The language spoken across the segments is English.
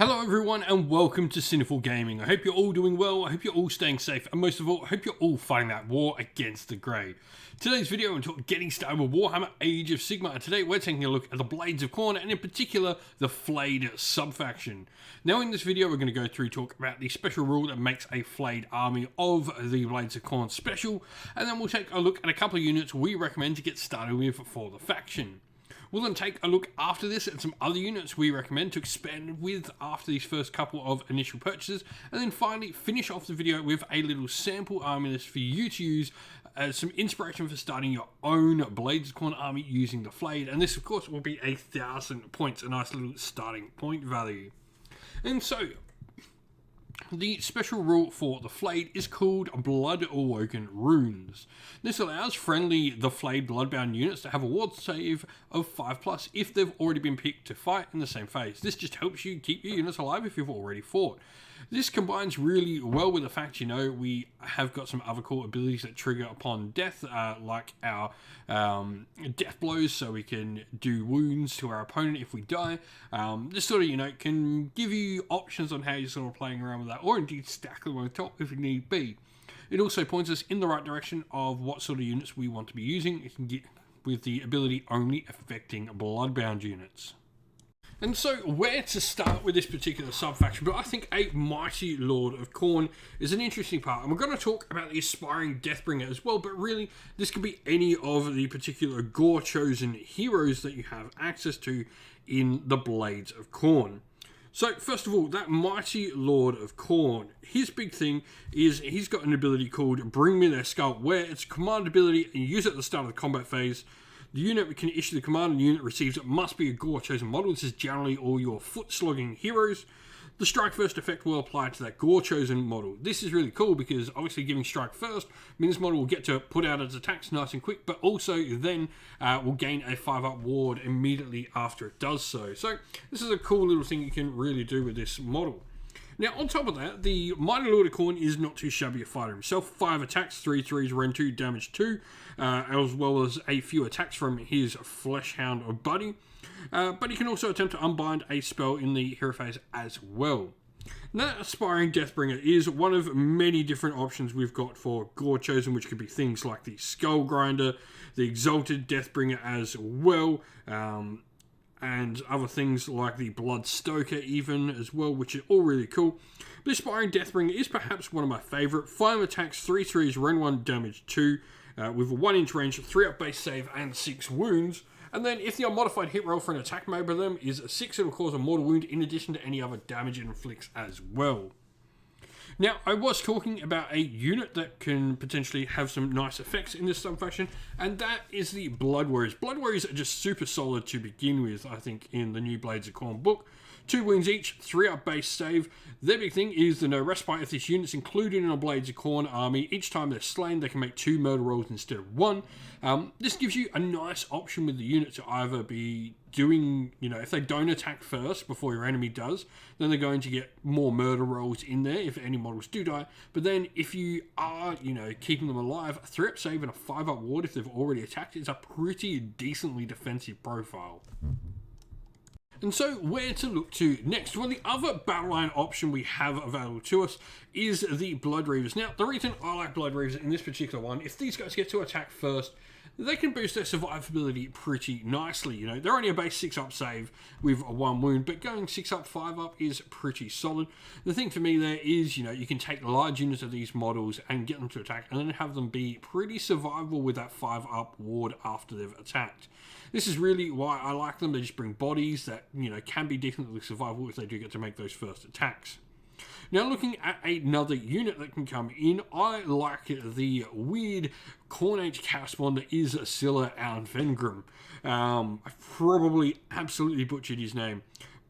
Hello everyone and welcome to Sinful Gaming. I hope you're all doing well, I hope you're all staying safe, and most of all, I hope you're all fighting that war against the grey. Today's video, I'm talking getting started with Warhammer Age of Sigmar, and today we're taking a look at the Blades of Khorne, and in particular, the Flayed sub-faction. Now in this video, we're going to go through talk about the special rule that makes a Flayed army of the Blades of Khorne special, and then we'll take a look at a couple of units we recommend to get started with for the faction. We'll then take a look after this at some other units we recommend to expand with after these first couple of initial purchases, and then finally finish off the video with a little sample army list for you to use as some inspiration for starting your own Blades of Khorne army using the Flayed, and this of course will be 1,000 points, a nice little starting point value. And so, the special rule for the Flayed is called Blood Awoken Runes. This allows the Flayed Bloodbound units to have a ward save of 5+ if they've already been picked to fight in the same phase. This just helps you keep your units alive if you've already fought. This combines really well with the fact, we have got some other cool abilities that trigger upon death, like our death blows, so we can do wounds to our opponent if we die. This sort of, can give you options on how you're sort of playing around with that, or indeed stack them on top if need be. It also points us in the right direction of what sort of units we want to be using. It can get with the ability only affecting bloodbound units. And so, where to start with this particular sub-faction? But I think a Mighty Lord of Khorne is an interesting part. And we're going to talk about the Aspiring Deathbringer as well, but really, this could be any of the particular Gore-chosen heroes that you have access to in the Blades of Khorne. So, first of all, that Mighty Lord of Khorne, his big thing is he's got an ability called Bring Me Their Skull, where it's a command ability and you use it at the start of the combat phase. The unit can issue the command and the unit receives it must be a Gore-chosen model. This is generally all your foot-slogging heroes. The Strike First effect will apply to that Gore-chosen model. This is really cool because obviously giving Strike First means this model will get to put out its attacks nice and quick, but also then will gain a 5+ ward immediately after it does so. So this is a cool little thing you can really do with this model. Now, on top of that, the Mighty Lord of Khorne is not too shabby a fighter himself. 5 attacks, 3 threes, Ren 2, damage 2, as well as a few attacks from his Fleshhound buddy. But he can also attempt to unbind a spell in the hero phase as well. Now, that Aspiring Deathbringer is one of many different options we've got for Gore-chosen, which could be things like the Skull Grinder, the Exalted Deathbringer as well, and other things like the Blood Stoker even as well, which is all really cool. The Aspiring Deathbringer is perhaps one of my favourite. 5 attacks, 3 threes, Ren 1, damage 2, with a 1-inch range, 3-up base save, and 6 wounds. And then if the unmodified hit roll for an attack made by them is a 6, it'll cause a mortal wound in addition to any other damage it inflicts as well. Now, I was talking about a unit that can potentially have some nice effects in this sub-faction, and that is the Blood Warriors. Blood Warriors are just super solid to begin with, I think, in the new Blades of Khorne book. 2 wounds each, 3-up base save. Their big thing is the no respite. If this unit's included in a Blades of Khorne army, each time they're slain, they can make 2 murder rolls instead of 1. This gives you a nice option with the unit to either be doing, if they don't attack first before your enemy does, then they're going to get more murder rolls in there if any models do die. But then if you are, keeping them alive, a 3-up save and a 5-up ward if they've already attacked is a pretty decently defensive profile. And so, where to look to next? Well, the other battle line option we have available to us is the Blood Reavers. Now, the reason I like Blood Reavers in this particular one, if these guys get to attack first, they can boost their survivability pretty nicely. They're only a base 6-up save with a 1 wound, but going 6-up, 5-up is pretty solid. The thing for me there is, you can take large units of these models and get them to attack, and then have them be pretty survivable with that 5-up ward after they've attacked. This is really why I like them. They just bring bodies that, can be decently survivable if they do get to make those first attacks. Now, looking at another unit that can come in, I like the weird Khorne Age Chaos Spawn that is Scylla Aunvengrim. I probably absolutely butchered his name,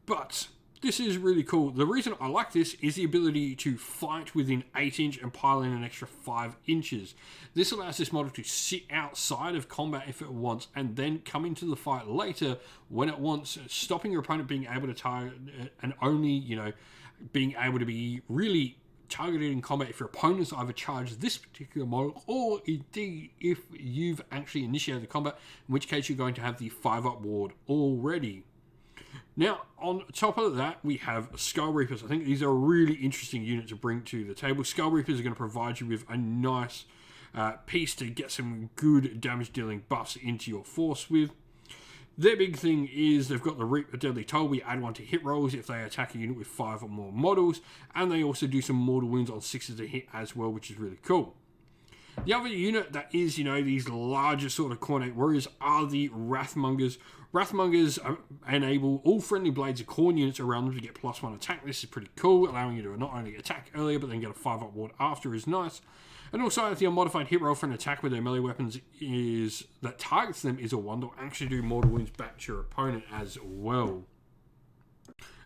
but this is really cool. The reason I like this is the ability to fight within 8-inch and pile in an extra 5 inches. This allows this model to sit outside of combat if it wants, and then come into the fight later when it wants, stopping your opponent being able to target and only, being able to be really targeted in combat if your opponent's either charged this particular model, or indeed if you've actually initiated the combat, in which case you're going to have the 5-up ward already. Now, on top of that, we have Skull Reapers. I think these are a really interesting unit to bring to the table. Skull Reapers are going to provide you with a nice piece to get some good damage-dealing buffs into your force with. Their big thing is they've got the Reap a Deadly Toll. We add one to hit rolls if they attack a unit with 5 or more models. And they also do some mortal wounds on 6s to hit as well, which is really cool. The other unit that is, these larger sort of Khorne warriors are the Wrathmongers. Wrathmongers enable all friendly blades of Khorne units around them to get +1 attack. This is pretty cool, allowing you to not only attack earlier, but then get a 5-up ward after is nice. And also, if the unmodified hit roll for an attack with their melee weapons that targets them is a 1, they'll actually do mortal wounds back to your opponent as well.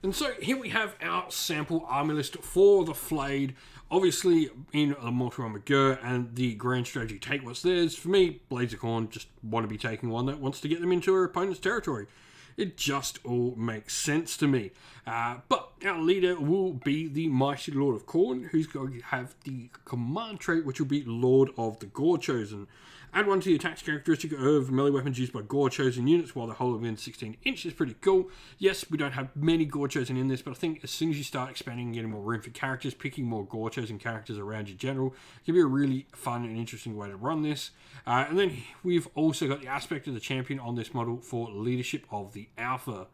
And so here we have our sample army list for the Flayed. Obviously, in the multi-armor Gur and the grand strategy, take what's theirs. For me, Blades of Khorne just want to be taking one that wants to get them into her opponent's territory. It just all makes sense to me. But our leader will be the Mighty Lord of Khorne, who's going to have the command trait, which will be Lord of the Gore Chosen. Add one to the attacks characteristic of melee weapons used by Gore Chosen units while the whole of within 16 inches is pretty cool. Yes, we don't have many Gore Chosen in this, but I think as soon as you start expanding and getting more room for characters, picking more Gore Chosen characters around your general can be a really fun and interesting way to run this. And then we've also got the aspect of the champion on this model for leadership of the Alpha.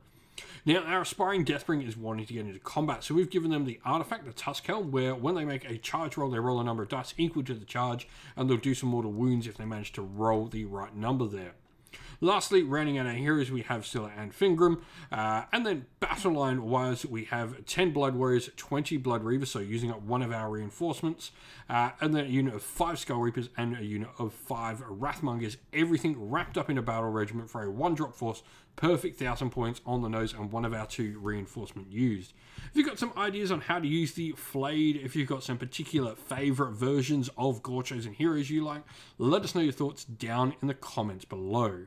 Now, our aspiring Deathbringer is wanting to get into combat, so we've given them the artifact, the Tusk Helm, where when they make a charge roll, they roll a number of dice equal to the charge, and they'll do some mortal wounds if they manage to roll the right number there. Lastly, rounding out our heroes, we have Scylla and Fingram. And then battle line-wise, we have 10 Blood Warriors, 20 Blood Reavers, so using up one of our reinforcements. And then a unit of 5 Skull Reapers and a unit of 5 Wrathmongers. Everything wrapped up in a battle regiment for a 1-drop force. Perfect 1,000 points on the nose and one of our 2 reinforcement used. If you've got some ideas on how to use the Flayed, if you've got some particular favourite versions of Gore Chosen heroes you like, let us know your thoughts down in the comments below.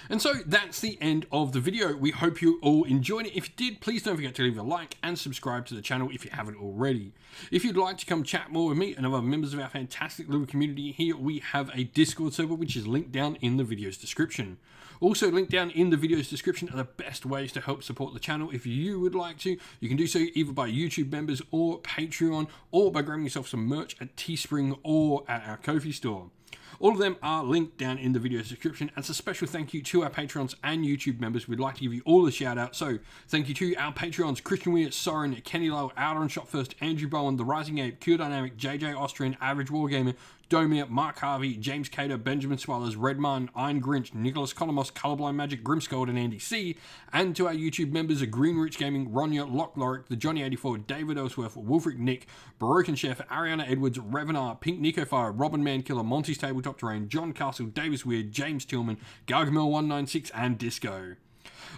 And so that's the end of the video. We hope you all enjoyed it. If you did, please don't forget to leave a like and subscribe to the channel if you haven't already. If you'd like to come chat more with me and other members of our fantastic little community here, we have a Discord server which is linked down in the video's description. Also linked down in the video's description are the best ways to help support the channel. If you would like to, you can do so either by YouTube members or Patreon, or by grabbing yourself some merch at Teespring or at our Ko-fi store. All of them are linked down in the video's description. As a special thank you to our Patreons and YouTube members, we'd like to give you all a shout out. So thank you to our Patreons, Christian Weir, Soren, Kenny Lowe, Outer Shot First, Andrew Bowen, The Rising Ape, Q Dynamic, JJ Austrian, Average Wargamer, Domir, Mark Harvey, James Cater, Benjamin Swallers, Redman, Iron Grinch, Nicholas Conomos, Colorblind Magic, Grimscold, and Andy C. And to our YouTube members, Green Rich Gaming, Ronya, Lock Lorick, The Johnny84, David Ellsworth, Wolfric Nick, Baroque Chef, Ariana Edwards, Revenar, Pink Nico Fire, Robin Mankiller, Monty's Tabletop Terrain, John Castle, Davis Weird, James Tillman, Gargamel196, and Disco.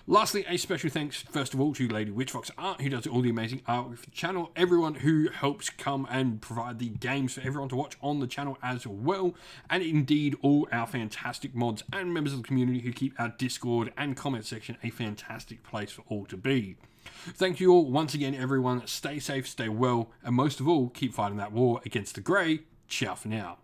Lastly, a special thanks, first of all, to Lady Witchfox Art, who does all the amazing art for the channel, everyone who helps come and provide the games for everyone to watch on the channel as well, and indeed all our fantastic mods and members of the community who keep our Discord and comment section a fantastic place for all to be. Thank you all once again, everyone. Stay safe, stay well, and most of all, keep fighting that war against the Grey. Ciao for now.